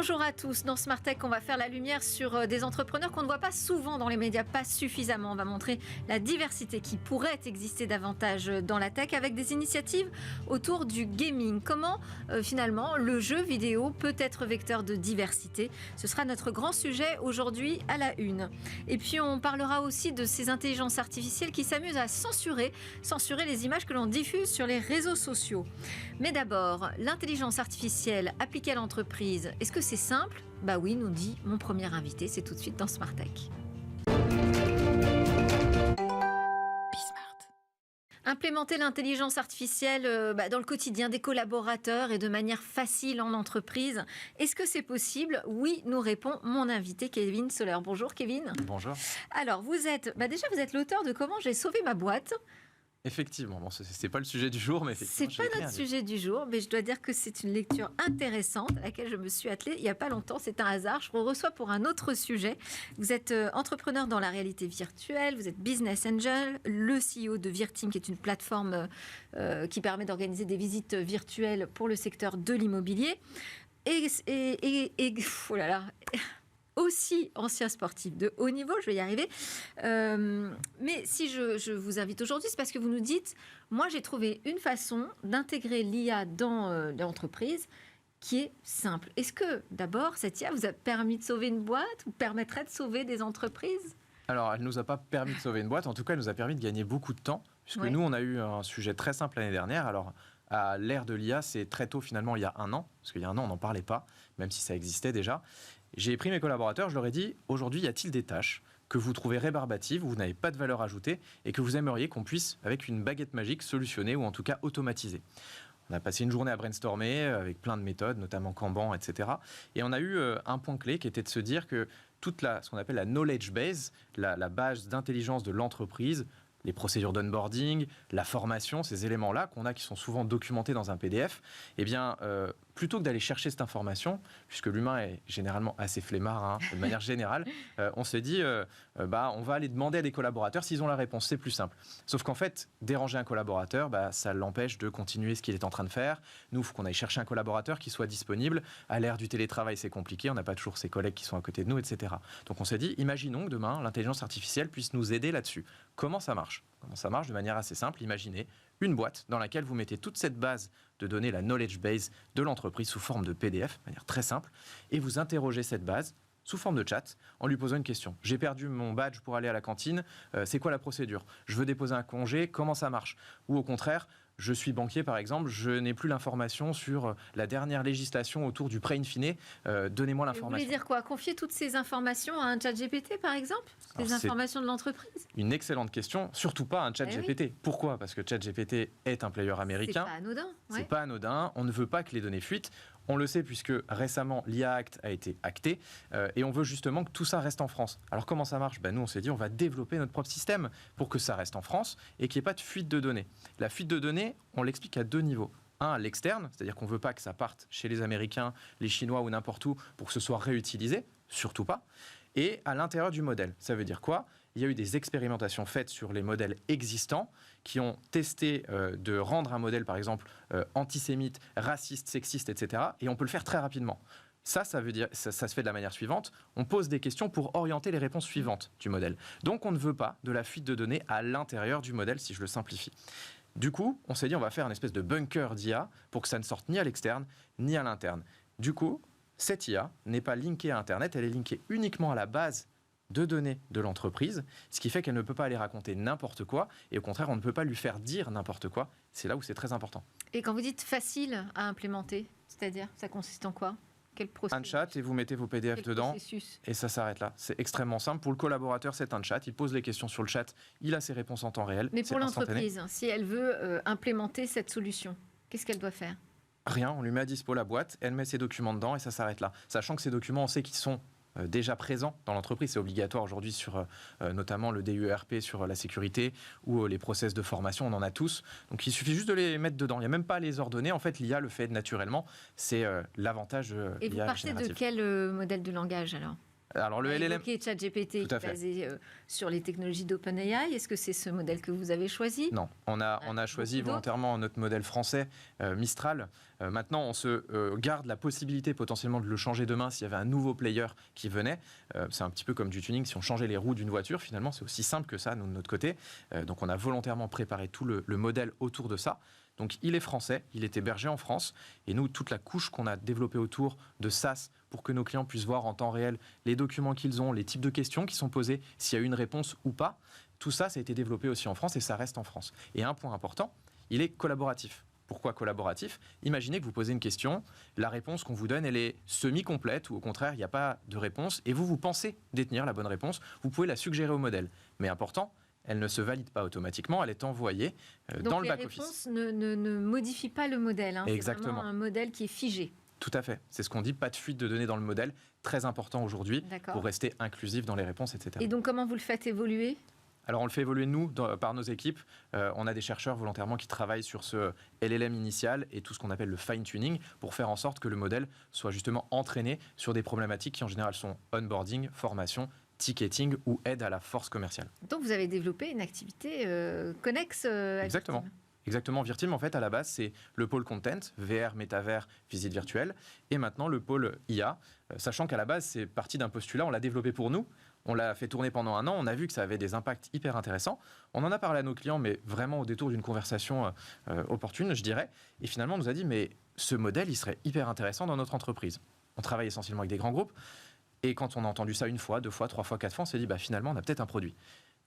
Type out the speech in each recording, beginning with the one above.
Bonjour à tous. Dans Smart Tech, on va faire la lumière sur des entrepreneurs qu'on ne voit pas souvent dans les médias, pas suffisamment. On va montrer la diversité qui pourrait exister davantage dans la tech avec des initiatives autour du gaming. Comment finalement le jeu vidéo peut être vecteur de diversité. Ce sera notre grand sujet aujourd'hui à la une. Et puis on parlera aussi de ces intelligences artificielles qui s'amusent à censurer les images que l'on diffuse sur les réseaux sociaux. Mais d'abord, l'intelligence artificielle appliquée à l'entreprise, est-ce que c'est simple ? Bah oui, nous dit mon premier invité, c'est tout de suite dans Smart Tech. Implémenter l'intelligence artificielle dans le quotidien des collaborateurs et de manière facile en entreprise, est-ce que c'est possible ? Oui, nous répond mon invité Kevin Soler. Bonjour Kevin. Bonjour. Alors vous êtes l'auteur de Comment j'ai sauvé ma boîte. Effectivement, bon, c'est pas le sujet du jour, mais effectivement, c'est pas notre sujet du jour, mais je dois dire que c'est une lecture intéressante à laquelle je me suis attelée il n'y a pas longtemps. C'est un hasard. Je vous reçois pour un autre sujet. Vous êtes entrepreneur dans la réalité virtuelle, vous êtes business angel, le CEO de Virteam, qui est une plateforme qui permet d'organiser des visites virtuelles pour le secteur de l'immobilier. Oh là là. Aussi ancien sportif de haut niveau, je vais y arriver. Mais si je vous invite aujourd'hui, c'est parce que vous nous dites, moi j'ai trouvé une façon d'intégrer l'IA dans l'entreprise qui est simple. Est-ce que d'abord cette IA vous a permis de sauver une boîte ou permettrait de sauver des entreprises ? Alors, elle ne nous a pas permis de sauver une boîte, en tout cas elle nous a permis de gagner beaucoup de temps, puisque nous on a eu un sujet très simple l'année dernière. Alors, à l'ère de l'IA, c'est très tôt finalement, il y a un an, parce qu'il y a un an on n'en parlait pas, même si ça existait déjà. J'ai pris mes collaborateurs, je leur ai dit, aujourd'hui, y a-t-il des tâches que vous trouvez rébarbatives, où vous n'avez pas de valeur ajoutée, et que vous aimeriez qu'on puisse, avec une baguette magique, solutionner, ou en tout cas automatiser ? On a passé une journée à brainstormer, avec plein de méthodes, notamment Kanban, etc. Et on a eu un point clé qui était de se dire que ce qu'on appelle la knowledge base, la base d'intelligence de l'entreprise, les procédures d'onboarding, la formation, ces éléments-là qu'on a qui sont souvent documentés dans un PDF, eh bien, plutôt que d'aller chercher cette information, puisque l'humain est généralement assez flemmard, de manière générale, on s'est dit, on va aller demander à des collaborateurs s'ils ont la réponse, c'est plus simple. Sauf qu'en fait, déranger un collaborateur, ça l'empêche de continuer ce qu'il est en train de faire. Nous, il faut qu'on aille chercher un collaborateur qui soit disponible. À l'ère du télétravail, c'est compliqué, on n'a pas toujours ses collègues qui sont à côté de nous, etc. Donc on s'est dit, imaginons que demain, l'intelligence artificielle puisse nous aider là-dessus. Comment ça marche ? Comment ça marche ? De manière assez simple, imaginez une boîte dans laquelle vous mettez toute cette base de données, la knowledge base de l'entreprise sous forme de PDF, de manière très simple, et vous interrogez cette base sous forme de chat en lui posant une question. J'ai perdu mon badge pour aller à la cantine, c'est quoi la procédure ? Je veux déposer un congé, comment ça marche ? Ou au contraire, je suis banquier par exemple, je n'ai plus l'information sur la dernière législation autour du prêt in fine, donnez-moi l'information. Vous voulez dire quoi ? Confier toutes ces informations à un chat GPT par exemple ? Les informations de l'entreprise ? Une excellente question, surtout pas un chat GPT. Oui. Pourquoi ? Parce que chat GPT est un player américain. C'est pas anodin. Ouais. C'est pas anodin, on ne veut pas que les données fuitent. On le sait puisque récemment l'IA Act a été acté et on veut justement que tout ça reste en France. Alors comment ça marche ? Nous on s'est dit on va développer notre propre système pour que ça reste en France et qu'il n'y ait pas de fuite de données. La fuite de données, on l'explique à deux niveaux. Un, à l'externe, c'est-à-dire qu'on ne veut pas que ça parte chez les Américains, les Chinois ou n'importe où pour que ce soit réutilisé, surtout pas. Et à l'intérieur du modèle. Ça veut dire quoi ? Il y a eu des expérimentations faites sur les modèles existants qui ont testé de rendre un modèle, par exemple, antisémite, raciste, sexiste, etc. Et on peut le faire très rapidement. Ça veut dire, ça se fait de la manière suivante. On pose des questions pour orienter les réponses suivantes du modèle. Donc, on ne veut pas de la fuite de données à l'intérieur du modèle, si je le simplifie. Du coup, on s'est dit, on va faire une espèce de bunker d'IA pour que ça ne sorte ni à l'externe, ni à l'interne. Du coup, cette IA n'est pas linkée à Internet, elle est linkée uniquement à la base de données de l'entreprise, ce qui fait qu'elle ne peut pas aller raconter n'importe quoi, et au contraire, on ne peut pas lui faire dire n'importe quoi. C'est là où c'est très important. Et quand vous dites facile à implémenter, c'est-à-dire, ça consiste en quoi ? Quel processus ? Un chat, et vous mettez vos PDF dedans, et ça s'arrête là. C'est extrêmement simple. Pour le collaborateur, c'est un chat, il pose les questions sur le chat, il a ses réponses en temps réel. Mais pour l'entreprise, si elle veut implémenter cette solution, qu'est-ce qu'elle doit faire ? Rien, on lui met à dispo la boîte, elle met ses documents dedans, et ça s'arrête là. Sachant que ces documents, on sait qu'ils sont déjà présents dans l'entreprise. C'est obligatoire aujourd'hui sur notamment le DUERP, sur la sécurité ou les process de formation, on en a tous. Donc il suffit juste de les mettre dedans. Il n'y a même pas à les ordonner. En fait, l'IA le fait naturellement. C'est l'avantage de l'IA générative. Et vous partez de quel modèle de langage alors ? Alors le LLM, ChatGPT est basé sur les technologies d'OpenAI. Est-ce que c'est ce modèle que vous avez choisi? Non, on a choisi volontairement notre modèle français, Mistral. Maintenant, on se garde la possibilité potentiellement de le changer demain s'il y avait un nouveau player qui venait. C'est un petit peu comme du tuning, si on changeait les roues d'une voiture, finalement, c'est aussi simple que ça, nous, de notre côté. Donc on a volontairement préparé tout le modèle autour de ça. Donc il est français, il est hébergé en France, et nous, toute la couche qu'on a développée autour de SaaS pour que nos clients puissent voir en temps réel les documents qu'ils ont, les types de questions qui sont posées, s'il y a eu une réponse ou pas, tout ça, ça a été développé aussi en France et ça reste en France. Et un point important, il est collaboratif. Pourquoi collaboratif? Imaginez que vous posez une question, la réponse qu'on vous donne, elle est semi-complète ou au contraire, il n'y a pas de réponse et vous pensez détenir la bonne réponse, vous pouvez la suggérer au modèle. Mais important, elle ne se valide pas automatiquement, elle est envoyée dans le back-office. Donc les réponses ne modifient pas le modèle, hein. Exactement. C'est vraiment un modèle qui est figé. Tout à fait, c'est ce qu'on dit, pas de fuite de données dans le modèle, très important aujourd'hui pour rester inclusif dans les réponses, etc. Et donc comment vous le faites évoluer ? Alors on le fait évoluer nous, par nos équipes. On a des chercheurs volontairement qui travaillent sur ce LLM initial et tout ce qu'on appelle le fine-tuning pour faire en sorte que le modèle soit justement entraîné sur des problématiques qui en général sont onboarding, formation, ticketing ou aide à la force commerciale. Donc vous avez développé une activité connexe à Exactement. Virteam. Exactement. Virteam, en fait, à la base, c'est le pôle content, VR, métavers, visite virtuelle, et maintenant le pôle IA, sachant qu'à la base, c'est parti d'un postulat, on l'a développé pour nous, on l'a fait tourner pendant un an, on a vu que ça avait des impacts hyper intéressants, on en a parlé à nos clients, mais vraiment au détour d'une conversation opportune, je dirais, et finalement, on nous a dit, mais ce modèle, il serait hyper intéressant dans notre entreprise. On travaille essentiellement avec des grands groupes, et quand on a entendu ça une fois, deux fois, trois fois, quatre fois, on s'est dit, bah, finalement, on a peut-être un produit.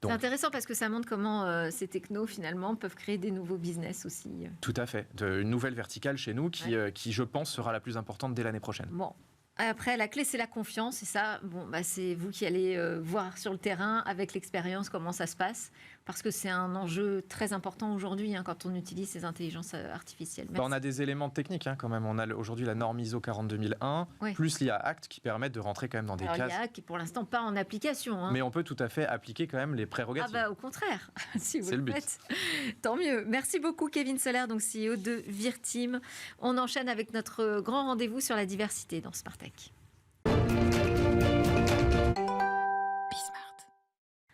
Donc, c'est intéressant parce que ça montre comment ces technos, finalement, peuvent créer des nouveaux business aussi. Tout à fait. Une nouvelle verticale chez nous qui, je pense, sera la plus importante dès l'année prochaine. Bon. Après, la clé, c'est la confiance. Et ça, bon, bah, c'est vous qui allez voir sur le terrain, avec l'expérience, comment ça se passe. Parce que c'est un enjeu très important aujourd'hui quand on utilise ces intelligences artificielles. Bah, on a des éléments techniques quand même. On a aujourd'hui la norme ISO 42001, plus l'IA Act qui permettent de rentrer quand même dans des cases. L'IA Act qui est pour l'instant pas en application. Mais on peut tout à fait appliquer quand même les prérogatives. Ah bah au contraire, si vous c'est le but. faites. Tant mieux. Merci beaucoup Kevin Soler, donc CEO de Virteam. On enchaîne avec notre grand rendez-vous sur la diversité dans Smart Tech.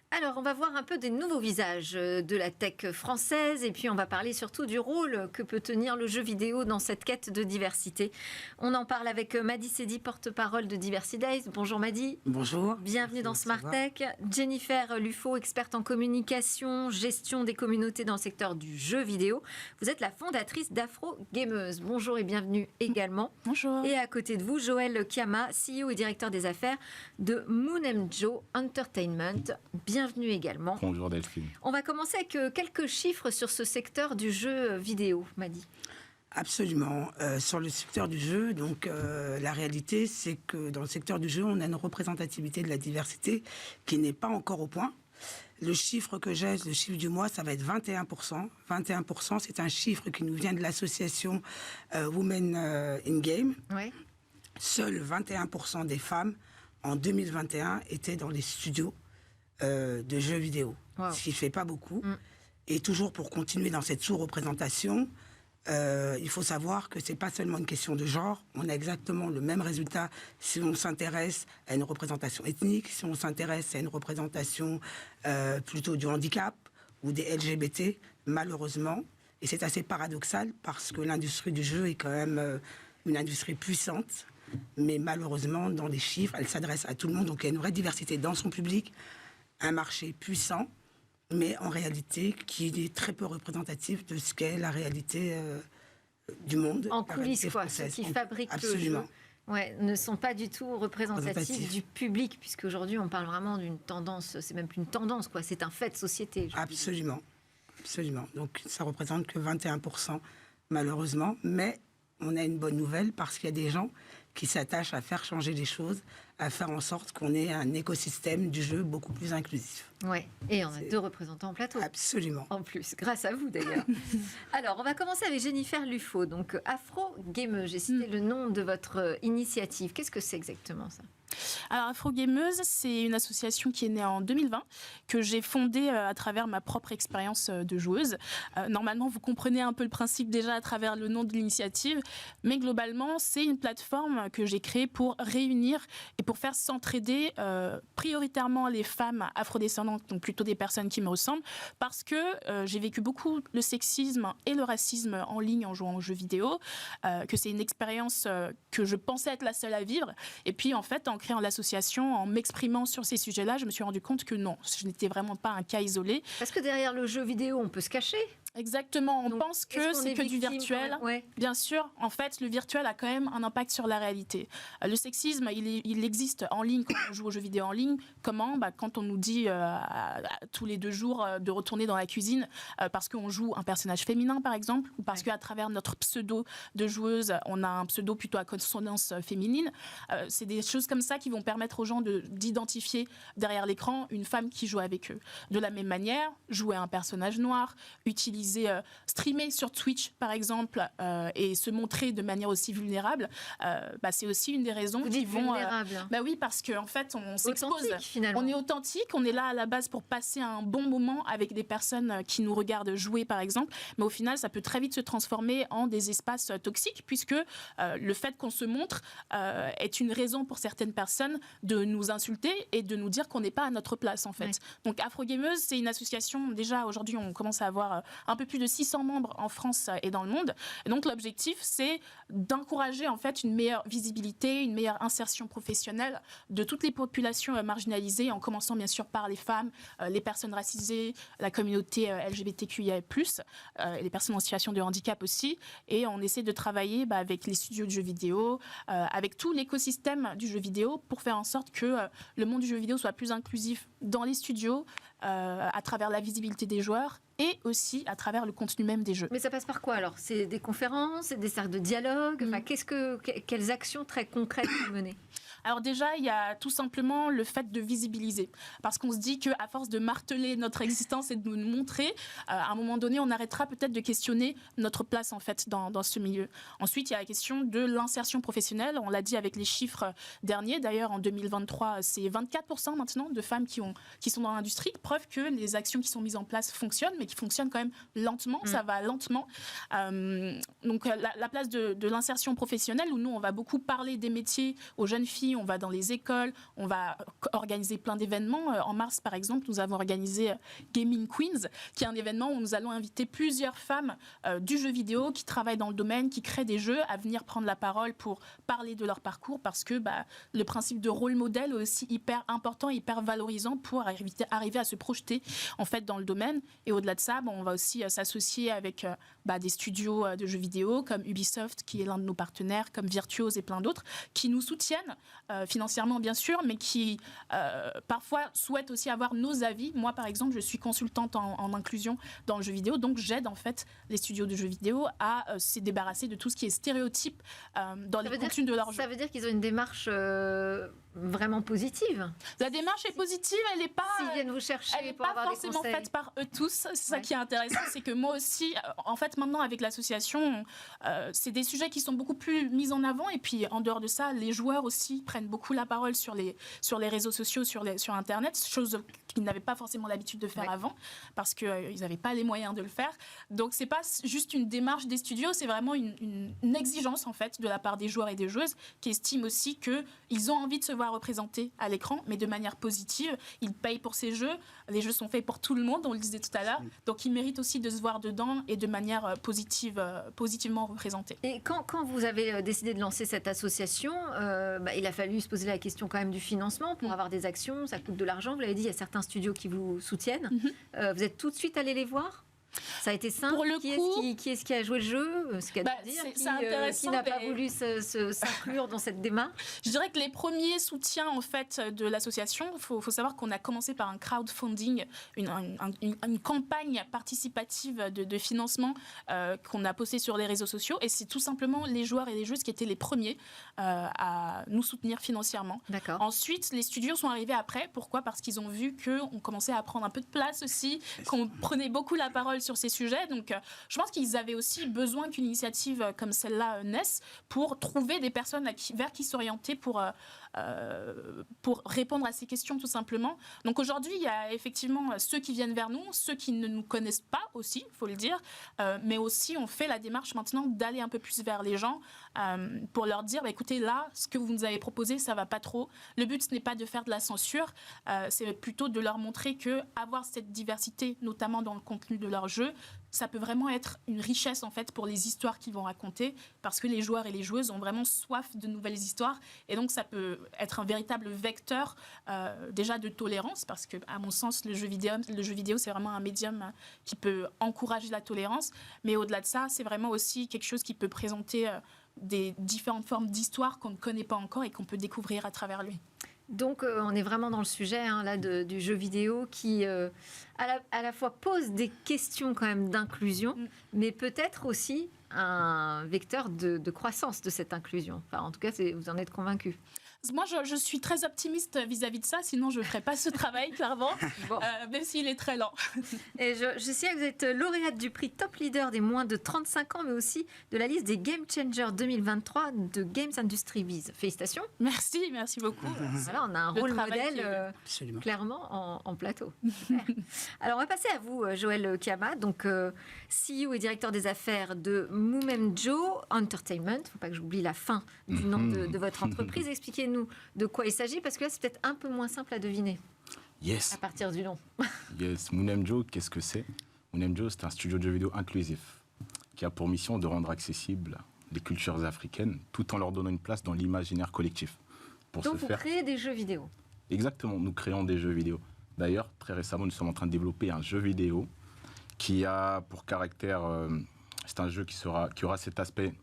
Alors, on va voir un peu des nouveaux visages de la tech française et puis on va parler surtout du rôle que peut tenir le jeu vidéo dans cette quête de diversité. On en parle avec Madi Sedi, porte-parole de Diversity Days. Bonjour Madi. Bonjour. Bienvenue dans Smart Tech. Jennifer Lufo, experte en communication, gestion des communautés dans le secteur du jeu vidéo. Vous êtes la fondatrice d'Afro Gameuse. Bonjour et bienvenue également. Bonjour. Et à côté de vous, Joël Kiama, CEO et directeur des affaires de Moon&Jo Entertainment. Bienvenue également. Bonjour Delphine. On va commencer avec quelques chiffres sur ce secteur du jeu vidéo, Madi. Absolument. Sur le secteur du jeu, donc la réalité, c'est que dans le secteur du jeu, on a une représentativité de la diversité qui n'est pas encore au point. Le chiffre que j'ai, le chiffre du mois, ça va être 21%. 21%, c'est un chiffre qui nous vient de l'association Women in Game. Oui. Seuls 21% des femmes, en 2021, étaient dans les studios de jeux vidéo, ce qui ne fait pas beaucoup. Et toujours pour continuer dans cette sous-représentation, il faut savoir que ce n'est pas seulement une question de genre, on a exactement le même résultat si on s'intéresse à une représentation ethnique, si on s'intéresse à une représentation plutôt du handicap ou des LGBT, malheureusement. Et c'est assez paradoxal parce que l'industrie du jeu est quand même une industrie puissante, mais malheureusement, dans les chiffres, elle s'adresse à tout le monde, donc il y a une vraie diversité dans son public, un marché puissant, mais en réalité qui est très peu représentatif de ce qu'est la réalité du monde. En coulisses, quoi, ceux qui fabriquent le jeu ne sont pas du tout représentatifs du public, puisqu'aujourd'hui on parle vraiment d'une tendance, c'est même plus une tendance, quoi, c'est un fait de société. Absolument, absolument. Donc ça représente que 21% malheureusement, mais on a une bonne nouvelle parce qu'il y a des gens qui s'attachent à faire changer les choses, à faire en sorte qu'on ait un écosystème du jeu beaucoup plus inclusif. Oui, et on a 2 représentants en plateau. Absolument. En plus, grâce à vous d'ailleurs. Alors, on va commencer avec Jennifer Lufo, donc Afro Gameuse. J'ai cité le nom de votre initiative. Qu'est-ce que c'est exactement ça ? Alors, Afro Gameuse, c'est une association qui est née en 2020, que j'ai fondée à travers ma propre expérience de joueuse. Normalement, vous comprenez un peu le principe déjà à travers le nom de l'initiative, mais globalement, c'est une plateforme que j'ai créée pour réunir et pour faire s'entraider prioritairement les femmes afrodescendantes, donc plutôt des personnes qui me ressemblent, parce que j'ai vécu beaucoup le sexisme et le racisme en ligne en jouant aux jeux vidéo, que c'est une expérience que je pensais être la seule à vivre. Et puis en fait, en créant l'association, en m'exprimant sur ces sujets-là, je me suis rendu compte que non, je n'étais vraiment pas un cas isolé. Parce que derrière le jeu vidéo, on peut se cacher. Exactement, on pense que c'est que du virtuel. Ouais. Bien sûr, en fait, le virtuel a quand même un impact sur la réalité. Le sexisme, il existe en ligne quand on joue aux jeux vidéo en ligne. Comment ? Quand on nous dit tous les 2 jours de retourner dans la cuisine parce qu'on joue un personnage féminin, par exemple, ou parce qu'à travers notre pseudo de joueuse, on a un pseudo plutôt à consonance féminine. C'est des choses comme ça qui vont permettre aux gens d'identifier derrière l'écran une femme qui joue avec eux. De la même manière, jouer un personnage noir, utiliser streamer sur Twitch par exemple et se montrer de manière aussi vulnérable, c'est aussi une des raisons qui vont oui, parce qu'en fait on s'expose, on est authentique, on est là à la base pour passer un bon moment avec des personnes qui nous regardent jouer par exemple, mais au final ça peut très vite se transformer en des espaces toxiques puisque le fait qu'on se montre est une raison pour certaines personnes de nous insulter et de nous dire qu'on n'est pas à notre place en fait. Donc Afrogameuse, c'est une association, déjà aujourd'hui on commence à avoir un peu plus de 600 membres en France et dans le monde. Et donc l'objectif, c'est d'encourager en fait une meilleure visibilité, une meilleure insertion professionnelle de toutes les populations marginalisées, en commençant bien sûr par les femmes, les personnes racisées, la communauté LGBTQIA+, et les personnes en situation de handicap aussi. Et on essaie de travailler avec les studios de jeux vidéo, avec tout l'écosystème du jeu vidéo pour faire en sorte que le monde du jeu vidéo soit plus inclusif dans les studios, à travers la visibilité des joueurs et aussi à travers le contenu même des jeux. Mais ça passe par quoi alors ? C'est des conférences, c'est des cercles de dialogue, quelles actions très concrètes vous menez ? Alors déjà, il y a tout simplement le fait de visibiliser. Parce qu'on se dit qu'à force de marteler notre existence et de nous montrer, à un moment donné, on arrêtera peut-être de questionner notre place en fait dans ce milieu. Ensuite, il y a la question de l'insertion professionnelle. On l'a dit avec les chiffres derniers. D'ailleurs, en 2023, c'est 24% maintenant de femmes qui sont dans l'industrie. Preuve que les actions qui sont mises en place fonctionnent, mais qui fonctionnent quand même lentement. Ça va lentement. Donc la place de l'insertion professionnelle, où nous, on va beaucoup parler des métiers aux jeunes filles, on va dans les écoles, on va organiser plein d'événements. En mars, par exemple, nous avons organisé Gaming Queens, qui est un événement où nous allons inviter plusieurs femmes du jeu vidéo qui travaillent dans le domaine, qui créent des jeux, à venir prendre la parole pour parler de leur parcours, parce que le principe de rôle modèle est aussi hyper important, hyper valorisant pour arriver à se projeter en fait dans le domaine. Et au-delà de ça, on va aussi s'associer avec des studios de jeux vidéo comme Ubisoft, qui est l'un de nos partenaires, comme Virtuose et plein d'autres, qui nous soutiennent financièrement bien sûr, mais qui parfois souhaitent aussi avoir nos avis. Moi par exemple, je suis consultante en inclusion dans le jeu vidéo, donc j'aide en fait les studios de jeux vidéo à se débarrasser de tout ce qui est stéréotype dans les contenus de leur jeu. Ça veut dire qu'ils ont une démarche vraiment positive. La démarche est positive, elle n'est pas, s'ils viennent vous chercher, elle n'est pas forcément faite par eux tous. C'est ça qui est intéressant, c'est que moi aussi, en fait maintenant avec l'association, c'est des sujets qui sont beaucoup plus mis en avant, et puis en dehors de ça, les joueurs aussi prennent beaucoup la parole sur les réseaux sociaux, sur Internet, chose qu'ils n'avaient pas forcément l'habitude de faire avant, parce qu'ils n'avaient pas les moyens de le faire. Donc c'est pas juste une démarche des studios, c'est vraiment une exigence en fait de la part des joueurs et des joueuses, qui estiment aussi qu'ils ont envie de se voir représentés à l'écran, mais de manière positive. Ils payent pour ces jeux, les jeux sont faits pour tout le monde, on le disait tout à l'heure, donc ils méritent aussi de se voir dedans et de manière positivement représentés. Et quand vous avez décidé de lancer cette association, il a fallu se poser la question quand même du financement pour avoir des actions, ça coûte de l'argent, vous l'avez dit, il y a certains studios qui vous soutiennent. Vous êtes tout de suite allé les voir ? Ça a été simple. Pour le qui est-ce qui a joué le jeu, ce qu'il y a dire, qui n'a pas voulu s'inclure dans cette démarche? Je dirais que les premiers soutiens en fait de l'association, faut savoir qu'on a commencé par un crowdfunding, une campagne participative de financement qu'on a posté sur les réseaux sociaux, et c'est tout simplement les joueurs et les joueuses qui étaient les premiers à nous soutenir financièrement. D'accord. Ensuite, les studios sont arrivés après. Pourquoi ? Parce qu'ils ont vu qu'on commençait à prendre un peu de place aussi, qu'on prenait beaucoup la parole sur ces sujets. Donc, je pense qu'ils avaient aussi besoin qu'une initiative comme celle-là naisse pour trouver des personnes vers qui s'orienter pour pour répondre à ces questions tout simplement. Donc aujourd'hui, il y a effectivement ceux qui viennent vers nous, ceux qui ne nous connaissent pas aussi, il faut le dire, mais aussi on fait la démarche maintenant d'aller un peu plus vers les gens pour leur dire, écoutez, là, ce que vous nous avez proposé, ça va pas trop. Le but, ce n'est pas de faire de la censure, c'est plutôt de leur montrer que avoir cette diversité, notamment dans le contenu de leur jeu, ça peut vraiment être une richesse en fait pour les histoires qu'ils vont raconter, parce que les joueurs et les joueuses ont vraiment soif de nouvelles histoires, et donc ça peut être un véritable vecteur déjà de tolérance, parce que à mon sens le jeu vidéo c'est vraiment un médium qui peut encourager la tolérance, mais au-delà de ça c'est vraiment aussi quelque chose qui peut présenter des différentes formes d'histoire qu'on ne connaît pas encore et qu'on peut découvrir à travers lui. Donc, on est vraiment dans le sujet là, du jeu vidéo qui, à la fois, pose des questions quand même d'inclusion, mais peut-être aussi un vecteur de croissance de cette inclusion. Enfin, en tout cas, vous en êtes convaincus. Moi, je suis très optimiste vis-à-vis de ça, sinon je ne ferais pas ce travail, clairement, même s'il est très lent. Et je sais que vous êtes lauréate du prix Top Leader des moins de 35 ans, mais aussi de la liste des Game Changers 2023 de Games Industry Biz. Félicitations. Merci beaucoup. Voilà, on a un rôle modèle clairement en plateau. Alors, on va passer à vous, Joël Kiama, donc CEO et directeur des affaires de Mumenjo Entertainment. Il ne faut pas que j'oublie la fin du nom de votre entreprise. Expliquez-nous de quoi il s'agit, parce que là, c'est peut-être un peu moins simple à deviner. Yes. À partir du nom. Yes. Munemjo, qu'est-ce que c'est? Munemjo, c'est un studio de jeux vidéo inclusif qui a pour mission de rendre accessibles les cultures africaines tout en leur donnant une place dans l'imaginaire collectif. Donc, vous créez des jeux vidéo? Exactement, nous créons des jeux vidéo. D'ailleurs, très récemment, nous sommes en train de développer un jeu vidéo qui a pour caractère... c'est un jeu qui aura cet aspect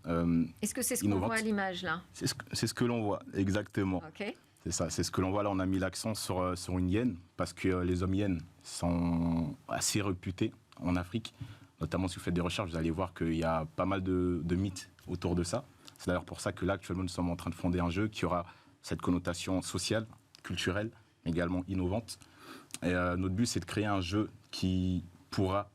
Est-ce que c'est ce qu'on voit à l'image, là? C'est ce que l'on voit, exactement. Ok. C'est ça, c'est ce que l'on voit là. On a mis l'accent sur une hyène, parce que les hommes hyènes sont assez réputés en Afrique. Notamment, si vous faites des recherches, vous allez voir qu'il y a pas mal de mythes autour de ça. C'est d'ailleurs pour ça que là, actuellement, nous sommes en train de fonder un jeu qui aura cette connotation sociale, culturelle, également innovante. Et notre but, c'est de créer un jeu qui pourra...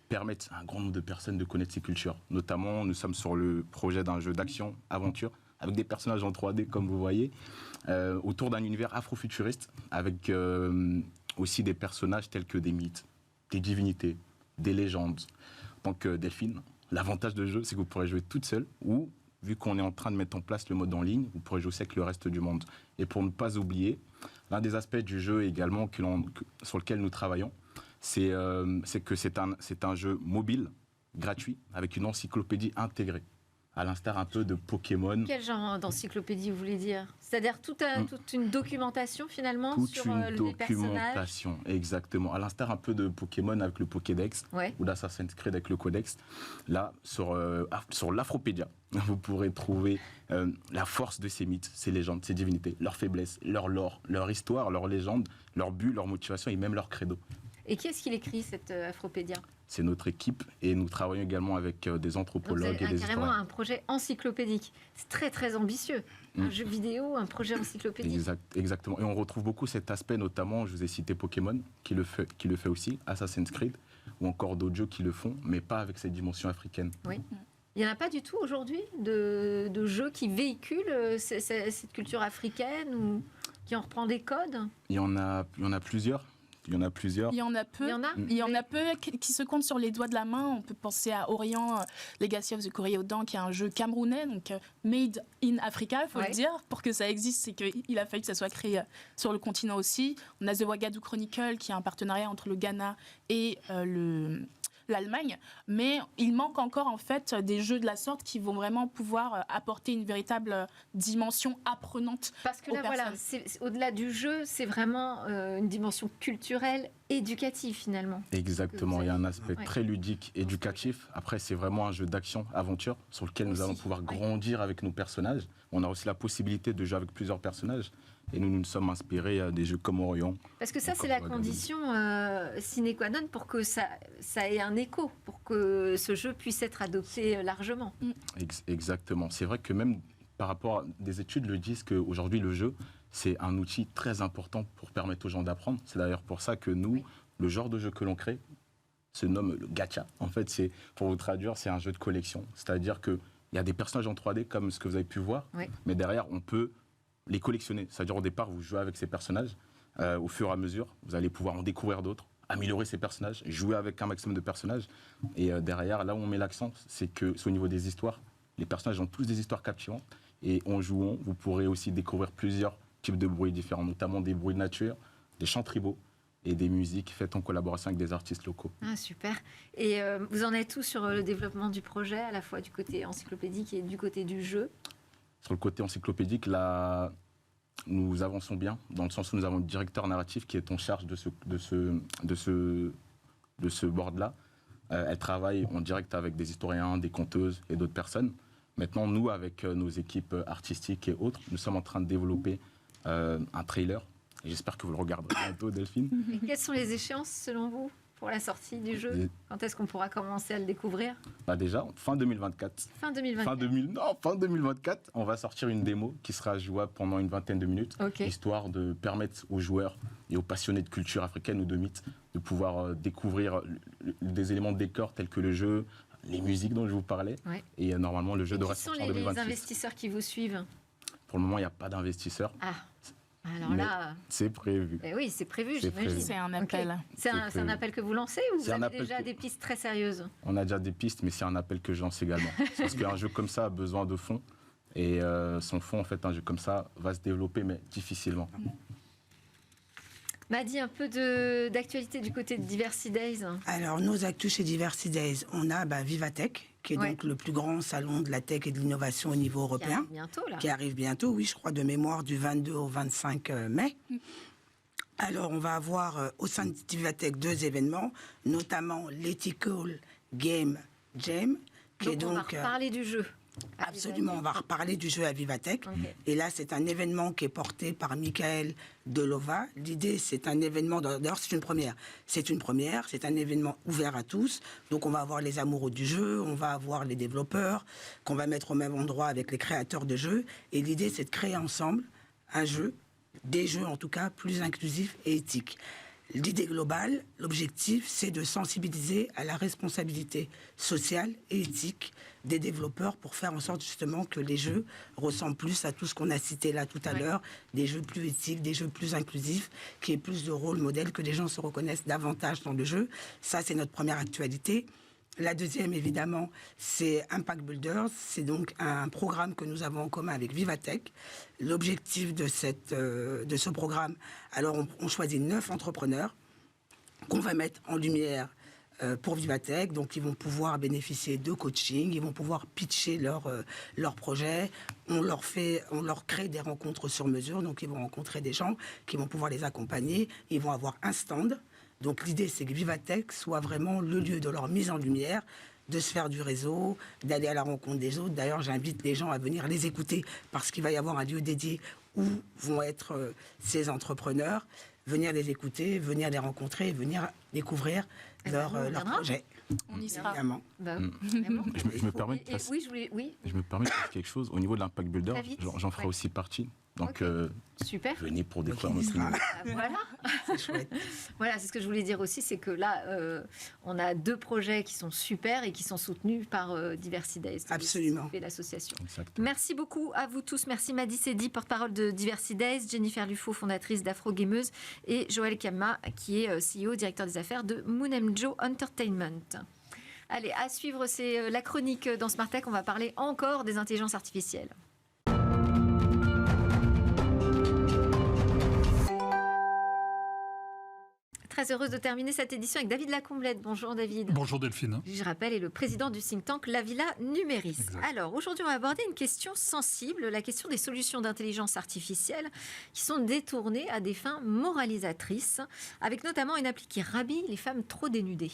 permettre à un grand nombre de personnes de connaître ces cultures. Notamment, nous sommes sur le projet d'un jeu d'action, aventure, avec des personnages en 3D, comme vous voyez, autour d'un univers afrofuturiste, avec aussi des personnages tels que des mythes, des divinités, des légendes. En tant que Delphine, l'avantage de jeu, c'est que vous pourrez jouer toute seule, ou, vu qu'on est en train de mettre en place le mode en ligne, vous pourrez jouer aussi avec le reste du monde. Et pour ne pas oublier, l'un des aspects du jeu également sur lequel nous travaillons, c'est que c'est un jeu mobile, gratuit, avec une encyclopédie intégrée, à l'instar un peu de Pokémon. Quel genre d'encyclopédie vous voulez dire? C'est-à-dire toute une documentation finalement sur les personnages? Toute une documentation, exactement. À l'instar un peu de Pokémon avec le Pokédex, ou d'Assassin's Creed avec le Codex. Là, sur l'Afropédia, vous pourrez trouver la force de ces mythes, ces légendes, ces divinités, leurs faiblesses, leur lore, leur histoire, leurs légendes, leur but, leur motivation et même leur credo. Et qui est-ce qui l'écrit, cette Afropédia? C'est notre équipe, et nous travaillons également avec des anthropologues et des historiens. Carrément un projet encyclopédique. C'est très très ambitieux. Un jeu vidéo, un projet encyclopédique. Exactement. Et on retrouve beaucoup cet aspect, notamment, je vous ai cité Pokémon, qui le fait aussi, Assassin's Creed, ou encore d'autres jeux qui le font, mais pas avec cette dimension africaine. Oui. Il n'y en a pas du tout aujourd'hui de jeux qui véhiculent cette culture africaine, ou qui en reprend des codes? Il y en a plusieurs. Il y en a plusieurs. Il y en a peu. Il y en a peu qui se comptent sur les doigts de la main. On peut penser à Orient, Legacy of the Koreodan, qui est un jeu camerounais, donc made in Africa, il faut le dire. Pour que ça existe, c'est qu'il a fallu que ça soit créé sur le continent aussi. On a The Ouagadougou Chronicle, qui est un partenariat entre le Ghana et l'Allemagne, mais il manque encore en fait des jeux de la sorte qui vont vraiment pouvoir apporter une véritable dimension apprenante. Parce que là, voilà, au-delà du jeu, c'est vraiment une dimension culturelle, éducative finalement. Exactement, il y a un aspect très ludique, éducatif. Après, c'est vraiment un jeu d'action, aventure, sur lequel nous allons pouvoir grandir avec nos personnages. On a aussi la possibilité de jouer avec plusieurs personnages. Et nous nous sommes inspirés des jeux comme Orion. Parce que ça, c'est la condition sine qua non pour que ça ait un écho, pour que ce jeu puisse être adopté largement. Exactement. C'est vrai que même par rapport à des études le disent qu'aujourd'hui, le jeu, c'est un outil très important pour permettre aux gens d'apprendre. C'est d'ailleurs pour ça que nous, le genre de jeu que l'on crée se nomme le gacha. En fait, pour vous traduire, c'est un jeu de collection. C'est-à-dire qu'il y a des personnages en 3D comme ce que vous avez pu voir, mais derrière, on peut les collectionner. C'est-à-dire au départ, vous jouez avec ces personnages. Au fur et à mesure, vous allez pouvoir en découvrir d'autres, améliorer ces personnages, jouer avec un maximum de personnages. Et derrière, là où on met l'accent, c'est au niveau des histoires. Les personnages ont tous des histoires captivantes. Et en jouant, vous pourrez aussi découvrir plusieurs types de bruits différents, notamment des bruits de nature, des chants tribaux et des musiques faites en collaboration avec des artistes locaux. Ah, super. Et vous en êtes où sur le développement du projet, à la fois du côté encyclopédique et du côté du jeu? Sur le côté encyclopédique, là, nous avançons bien, dans le sens où nous avons le directeur narratif qui est en charge de ce board-là. Elle travaille en direct avec des historiens, des conteuses et d'autres personnes. Maintenant, nous, avec nos équipes artistiques et autres, nous sommes en train de développer un trailer. Et j'espère que vous le regarderez bientôt, Delphine. Et quelles sont les échéances, selon vous, pour la sortie du jeu? Quand est-ce qu'on pourra commencer à le découvrir? Déjà, fin 2024. Fin 2024. Fin 2024, on va sortir une démo qui sera jouable pendant une vingtaine de minutes, histoire de permettre aux joueurs et aux passionnés de culture africaine ou de mythes de pouvoir découvrir des éléments de décor tels que le jeu, les musiques dont je vous parlais. Ouais. Et normalement, le jeu devrait sortir en 2026. Qui sont les investisseurs qui vous suivent? Pour le moment, il n'y a pas d'investisseurs. Ah. Alors là, c'est prévu. Oui, c'est prévu, j'imagine. C'est un appel. Okay. C'est un appel que vous lancez ou vous avez déjà des pistes très sérieuses? On a déjà des pistes, mais c'est un appel que je lance également. Parce qu'un jeu comme ça a besoin de fonds. Et sans fonds, en fait, un jeu comme ça va se développer, mais difficilement. Madi, un peu d'actualité du côté de Diversity Days. Alors, nos actus chez Diversity Days, on a Vivatech, qui est donc le plus grand salon de la tech et de l'innovation au niveau européen. Qui arrive bientôt, là. Qui arrive bientôt, oui, je crois, de mémoire, du 22 au 25 mai. Alors, on va avoir au sein de Vivatech 2 événements, notamment l'Ethical Game Jam. On va reparler du jeu. Absolument, on va reparler du jeu à Vivatech. Et là, c'est un événement qui est porté par Michael Delova. L'idée, c'est un événement, d'ailleurs, c'est une première. C'est un événement ouvert à tous. Donc, on va avoir les amoureux du jeu, on va avoir les développeurs, qu'on va mettre au même endroit avec les créateurs de jeux. Et l'idée, c'est de créer ensemble un jeu, des jeux en tout cas, plus inclusifs et éthiques. L'idée globale, l'objectif, c'est de sensibiliser à la responsabilité sociale et éthique des développeurs pour faire en sorte justement que les jeux ressemblent plus à tout ce qu'on a cité là tout à l'heure, des jeux plus éthiques, des jeux plus inclusifs, qui aient plus de rôle modèle, que les gens se reconnaissent davantage dans le jeu. Ça, c'est notre première actualité. La deuxième, évidemment, c'est Impact Builders. C'est donc un programme que nous avons en commun avec Vivatech. L'objectif de ce programme, alors on choisit 9 entrepreneurs qu'on va mettre en lumière pour Vivatech. Donc, ils vont pouvoir bénéficier de coaching, ils vont pouvoir pitcher leur projet. On leur crée des rencontres sur mesure. Donc, ils vont rencontrer des gens qui vont pouvoir les accompagner. Ils vont avoir un stand. Donc l'idée, c'est que Vivatech soit vraiment le lieu de leur mise en lumière, de se faire du réseau, d'aller à la rencontre des autres. D'ailleurs, j'invite les gens à venir les écouter parce qu'il va y avoir un lieu dédié où vont être ces entrepreneurs, venir les écouter, venir les rencontrer, venir découvrir leur projet. On y sera. Évidemment. Je me permets de passer quelque chose. Au niveau de l'Impact Builder, j'en ferai aussi partie. Donc, super. Venez pour découvrir notre univers. Voilà. C'est chouette. Voilà, c'est ce que je voulais dire aussi, c'est que là, on a 2 projets qui sont super et qui sont soutenus par Diversity Days. Absolument. Et l'association. Exactement. Merci beaucoup à vous tous. Merci Madi Sedi, porte-parole de Diversity Days, Jennifer Lufo, fondatrice d'Afro Gameuse, et Joël Kama, qui est CEO, directeur des affaires de Moonemjo Entertainment. Allez, à suivre, c'est la chronique dans Smart Tech. On va parler encore des intelligences artificielles. Très heureuse de terminer cette édition avec David Lacomblette. Bonjour David. Bonjour Delphine. Je rappelle, est le président du think tank La Villa Numéris. Exact. Alors aujourd'hui, on va aborder une question sensible, la question des solutions d'intelligence artificielle qui sont détournées à des fins moralisatrices, avec notamment une appli qui rhabille les femmes trop dénudées.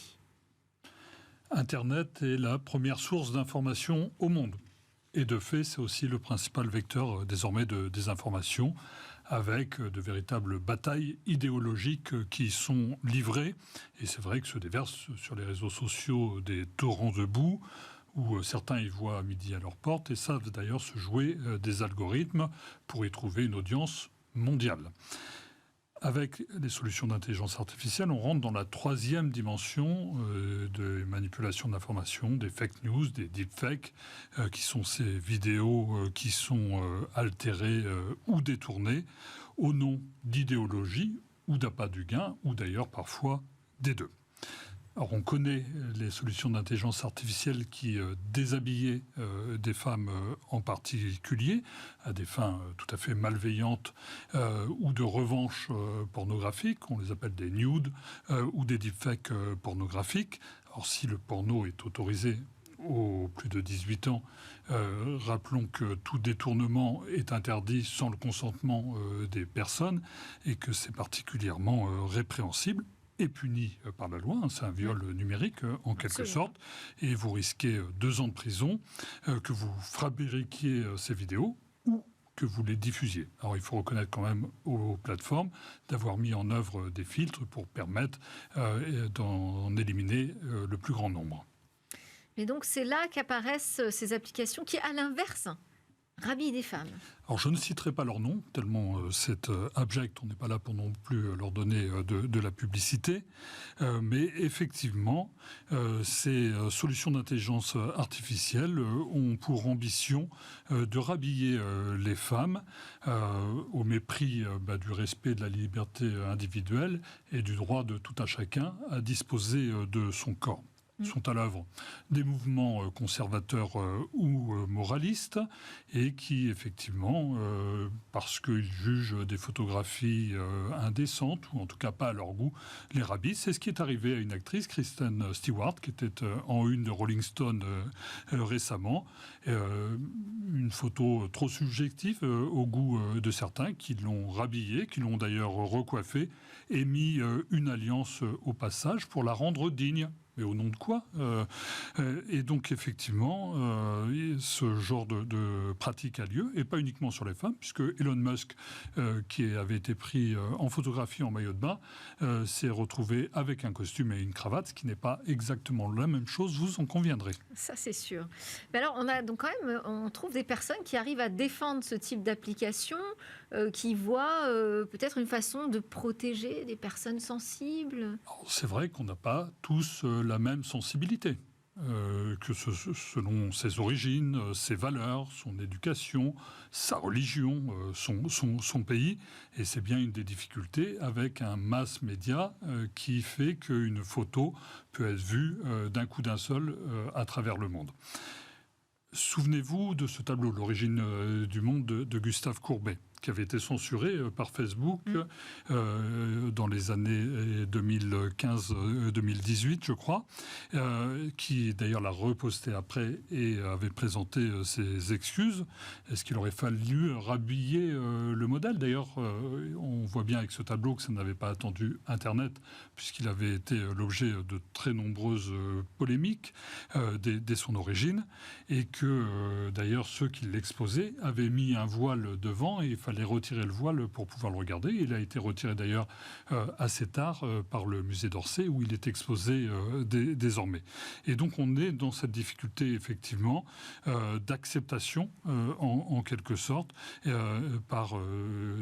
Internet est la première source d'information au monde. Et de fait, c'est aussi le principal vecteur désormais de désinformation, avec de véritables batailles idéologiques qui sont livrées. Et c'est vrai que se déversent sur les réseaux sociaux des torrents de boue, où certains y voient midi à leur porte et savent d'ailleurs se jouer des algorithmes pour y trouver une audience mondiale. avec les solutions d'intelligence artificielle, on rentre dans la troisième dimension de manipulation de l'information, des fake news, des deepfakes, qui sont ces vidéos qui sont altérées ou détournées au nom d'idéologie ou d'appât du gain, ou d'ailleurs parfois des deux. Alors on connaît les solutions d'intelligence artificielle qui déshabillaient des femmes en particulier à des fins tout à fait malveillantes ou de revanche pornographique, on les appelle des nudes ou des deepfakes pornographiques. Alors si le porno est autorisé aux plus de 18 ans, rappelons que tout détournement est interdit sans le consentement des personnes et que c'est particulièrement répréhensible et puni par la loi. C'est un viol numérique en quelque sorte. Et vous risquez 2 ans de prison, que vous fabriquiez ces vidéos ou que vous les diffusiez. Alors il faut reconnaître quand même aux plateformes d'avoir mis en œuvre des filtres pour permettre d'en éliminer le plus grand nombre. Mais donc c'est là qu'apparaissent ces applications qui, à l'inverse, rhabillent des femmes. Alors je ne citerai pas leur nom, tellement c'est abject, on n'est pas là pour non plus leur donner de la publicité, mais effectivement, ces solutions d'intelligence artificielle ont pour ambition de rhabiller les femmes au mépris du respect de la liberté individuelle et du droit de tout un chacun à disposer de son corps. Sont à l'œuvre des mouvements conservateurs ou moralistes et qui, effectivement, parce qu'ils jugent des photographies indécentes, ou en tout cas pas à leur goût, les rhabillent. C'est ce qui est arrivé à une actrice, Kristen Stewart, qui était en une de Rolling Stone récemment. Une photo trop subjective au goût de certains, qui l'ont rhabillée, qui l'ont d'ailleurs recoiffée, et mis une alliance au passage pour la rendre digne. Mais au nom de quoi ? Et donc, effectivement, ce genre de pratique a lieu, et pas uniquement sur les femmes, puisque Elon Musk, qui avait été pris en photographie en maillot de bain, s'est retrouvé avec un costume et une cravate, ce qui n'est pas exactement la même chose, vous en conviendrez. Ça, c'est sûr. Mais alors, on a donc quand même, on trouve des personnes qui arrivent à défendre ce type d'application, qui voient peut-être une façon de protéger des personnes sensibles. Alors, c'est vrai qu'on n'a pas tous la même sensibilité, que selon ses origines, ses valeurs, son éducation, sa religion, son pays. Et c'est bien une des difficultés avec un mass média qui fait qu'une photo peut être vue d'un coup d'un seul à travers le monde. Souvenez-vous de ce tableau, L'origine du monde de Gustave Courbet, qui avait été censuré par Facebook dans les années 2015-2018, je crois, qui d'ailleurs l'a reposté après et avait présenté ses excuses. Est-ce qu'il aurait fallu rhabiller le modèle ? D'ailleurs, on voit bien avec ce tableau que ça n'avait pas attendu Internet, puisqu'il avait été l'objet de très nombreuses polémiques dès son origine, et que d'ailleurs ceux qui l'exposaient avaient mis un voile devant et il fallait retirer le voile pour pouvoir le regarder. Il a été retiré d'ailleurs assez tard par le musée d'Orsay où il est exposé désormais. Et donc on est dans cette difficulté effectivement d'acceptation en quelque sorte par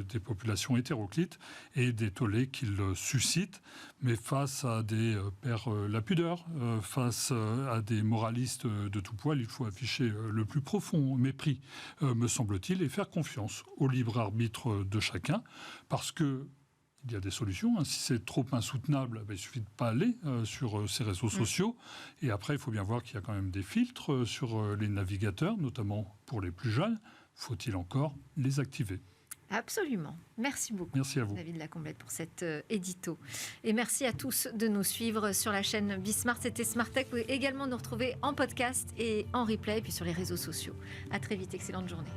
des populations hétéroclites et des tollés qu'ils suscitent. Mais face à des pères la pudeur, face à des moralistes de tout poil, il faut afficher le plus profond mépris, me semble-t-il, et faire confiance au libre arbitre de chacun, parce que il y a des solutions. Si c'est trop insoutenable, il suffit de ne pas aller sur ces réseaux sociaux. Et après, il faut bien voir qu'il y a quand même des filtres sur les navigateurs, notamment pour les plus jeunes. Faut-il encore les activer ? Absolument. Merci beaucoup, merci à vous. David Lacomblette, pour cet édito. Et merci à tous de nous suivre sur la chaîne Bismart. C'était Smart Tech. Vous pouvez également nous retrouver en podcast et en replay, et puis sur les réseaux sociaux. À très vite. Excellente journée.